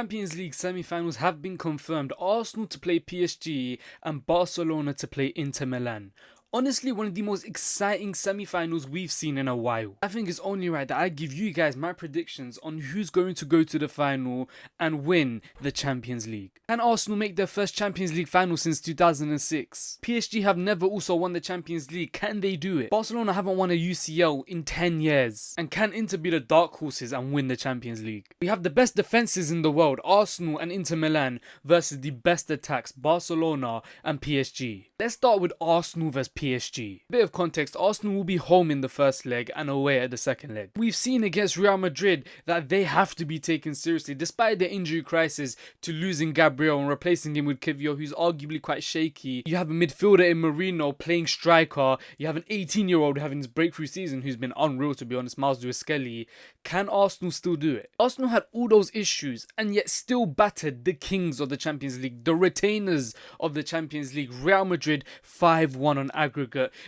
Champions League semi-finals have been confirmed. Arsenal to play PSG and Barcelona to play Inter Milan. Honestly, one of the most exciting semi-finals we've seen in a while. I think it's only right that I give you guys my predictions on who's going to go to the final and win the Champions League. Can Arsenal make their first Champions League final since 2006? PSG have never also won the Champions League. Can they do it? Barcelona haven't won a UCL in 10 years. And can Inter be the dark horses and win the Champions League? We have the best defenses in the world, Arsenal and Inter Milan, versus the best attacks, Barcelona and PSG. Let's start with Arsenal versus PSG. Bit of context, Arsenal will be home in the first leg and away at the second leg. We've seen against Real Madrid that they have to be taken seriously despite their injury crisis to losing Gabriel and replacing him with Kivio, who's arguably quite shaky. You have a midfielder in Marino playing striker. You have an 18-year-old having his breakthrough season who's been unreal, to be honest, Miles Lewis-Skelly. Can Arsenal still do it? Arsenal had all those issues and yet still battered the kings of the Champions League, the retainers of the Champions League, Real Madrid, 5-1 on aggregate.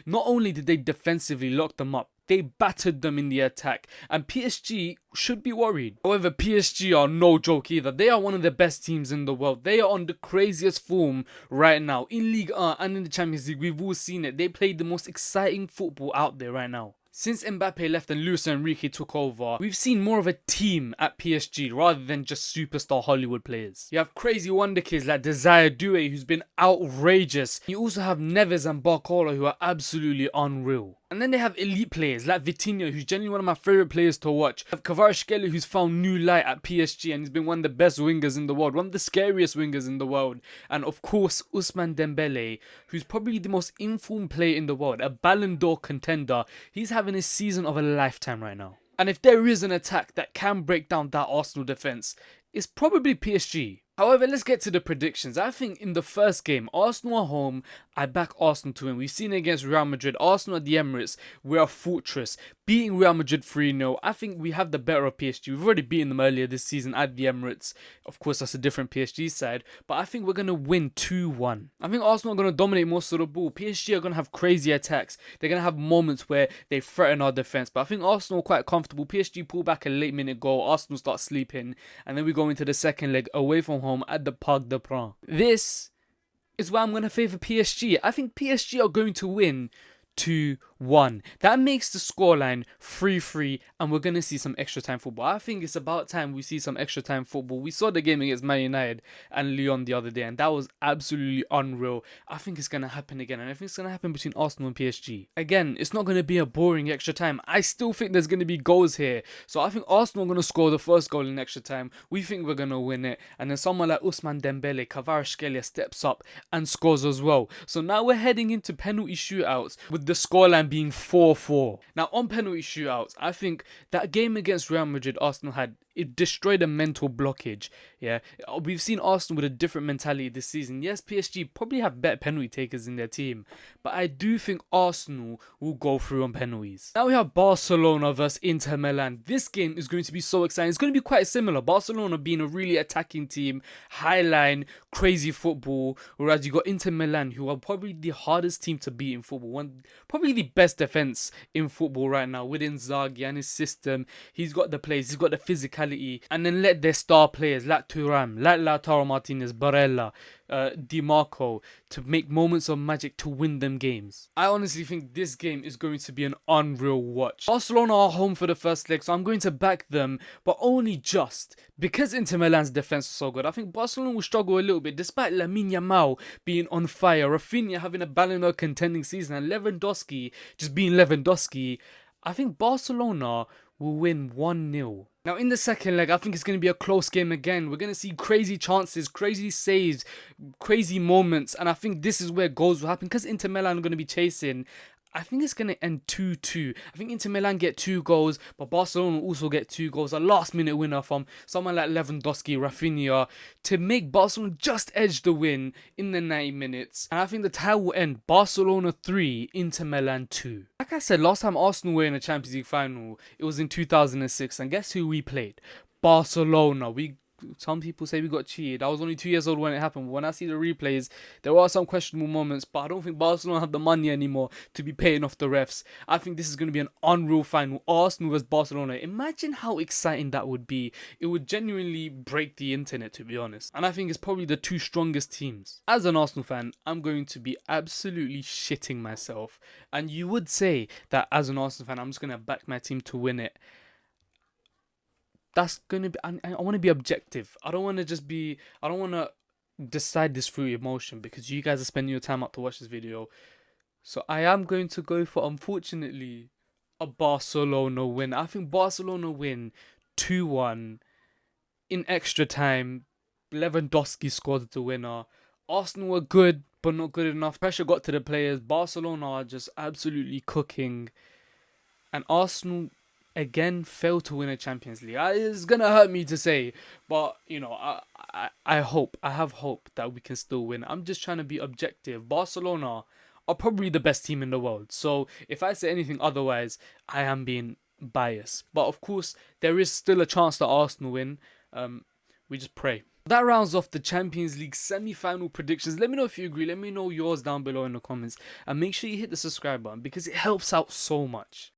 Not only did they defensively lock them up, they battered them in the attack, and PSG should be worried. However, PSG are no joke either. They are one of the best teams in the world. They are on the craziest form right now. In Ligue 1 and in the Champions League, we've all seen it. They played the most exciting football out there right now. Since Mbappe left and Luis Enrique took over, we've seen more of a team at PSG rather than just superstar Hollywood players. You have crazy wonder kids like Desire Doué, who's been outrageous. You also have Neves and Barcola, who are absolutely unreal. And then they have elite players like Vitinha, who's genuinely one of my favourite players to watch. You have Kvaratskhelia, who's found new light at PSG and he's been one of the best wingers in the world, one of the scariest wingers in the world. And of course, Ousmane Dembele, who's probably the most informed player in the world, a Ballon d'Or contender. He's having a season of a lifetime right now. And if there is an attack that can break down that Arsenal defence, it's probably PSG. However, let's get to the predictions. I think in the first game, Arsenal are home. I back Arsenal to win. We've seen it against Real Madrid. Arsenal at the Emirates, we're a fortress. Beating Real Madrid 3-0, I think we have the better of PSG. We've already beaten them earlier this season at the Emirates. Of course, that's a different PSG side. But I think we're going to win 2-1. I think Arsenal are going to dominate most of the ball. PSG are going to have crazy attacks. They're going to have moments where they threaten our defence. But I think Arsenal are quite comfortable. PSG pull back a late minute goal. Arsenal start sleeping. And then we go into the second leg away from home at the Parc des Princes. This is why I'm going to favour PSG. I think PSG are going to win 2-1. That makes the scoreline 3-3 and we're going to see some extra time football. I think it's about time we see some extra time football. We saw the game against Man United and Lyon the other day and that was absolutely unreal. I think it's going to happen again and I think it's going to happen between Arsenal and PSG. Again, it's not going to be a boring extra time. I still think there's going to be goals here. So I think Arsenal are going to score the first goal in extra time. We think we're going to win it. And then someone like Ousmane Dembele, Kvaratskhelia steps up and scores as well. So now we're heading into penalty shootouts with the scoreline being 4-4. Now on penalty shootouts, I think that game against Real Madrid Arsenal had, it destroyed a mental blockage. Yeah, we've seen Arsenal with a different mentality this season. Yes, PSG probably have better penalty takers in their team, but I do think Arsenal will go through on penalties. Now we have Barcelona versus Inter Milan. This game is going to be so exciting. It's going to be quite similar. Barcelona being a really attacking team, high line, crazy football, whereas you got Inter Milan, who are probably the hardest team to beat in football. Probably the best defense in football right now with Inzaghi and his system. He's got the plays, he's got the physicality, and then let their star players like Thuram, like Lautaro Martinez, Barella, Di Marco to make moments of magic to win them games. I honestly think this game is going to be an unreal watch. Barcelona are home for the first leg, so I'm going to back them, but only just because Inter Milan's defense is so good. I think Barcelona will struggle a little bit despite Lamine Yamal being on fire, Rafinha having a Ballon d'Or contending season, and Lewandowski just being Lewandowski. I think Barcelona will win 1-0. Now in the second leg, I think it's going to be a close game again. We're going to see crazy chances, crazy saves, crazy moments. And I think this is where goals will happen because Inter Milan are going to be chasing. I think it's going to end 2-2. I think Inter Milan get 2 goals, but Barcelona also get 2 goals. A last minute winner from someone like Lewandowski, Rafinha, to make Barcelona just edge the win in the 90 minutes. And I think the tie will end Barcelona 3, Inter Milan 2. Like I said, last time Arsenal were in a Champions League final, it was in 2006. And guess who we played? Barcelona. We some people say we got cheated. I was only 2 years old when it happened. When I see the replays, there are some questionable moments, but I don't think Barcelona have the money anymore to be paying off the refs. I think this is going to be an unreal final. Arsenal vs Barcelona. Imagine how exciting that would be. It would genuinely break the internet, to be honest. And I think it's probably the two strongest teams. As an Arsenal fan, I'm going to be absolutely shitting myself. And you would say that as an Arsenal fan, I'm just going to back my team to win it. That's going to be... I want to be objective. I don't want to just be... I don't want to decide this through emotion because you guys are spending your time out to watch this video. So I am going to go for, unfortunately, a Barcelona win. I think Barcelona win 2-1 in extra time. Lewandowski scored the winner. Arsenal were good, but not good enough. Pressure got to the players. Barcelona are just absolutely cooking. And Arsenal, again, failed to win a Champions League. It's going to hurt me to say, but, you know, I have hope that we can still win. I'm just trying to be objective. Barcelona are probably the best team in the world. So if I say anything otherwise, I am being biased. But of course, there is still a chance that Arsenal win. We just pray. That rounds off the Champions League semi-final predictions. Let me know if you agree. Let me know yours down below in the comments. And make sure you hit the subscribe button because it helps out so much.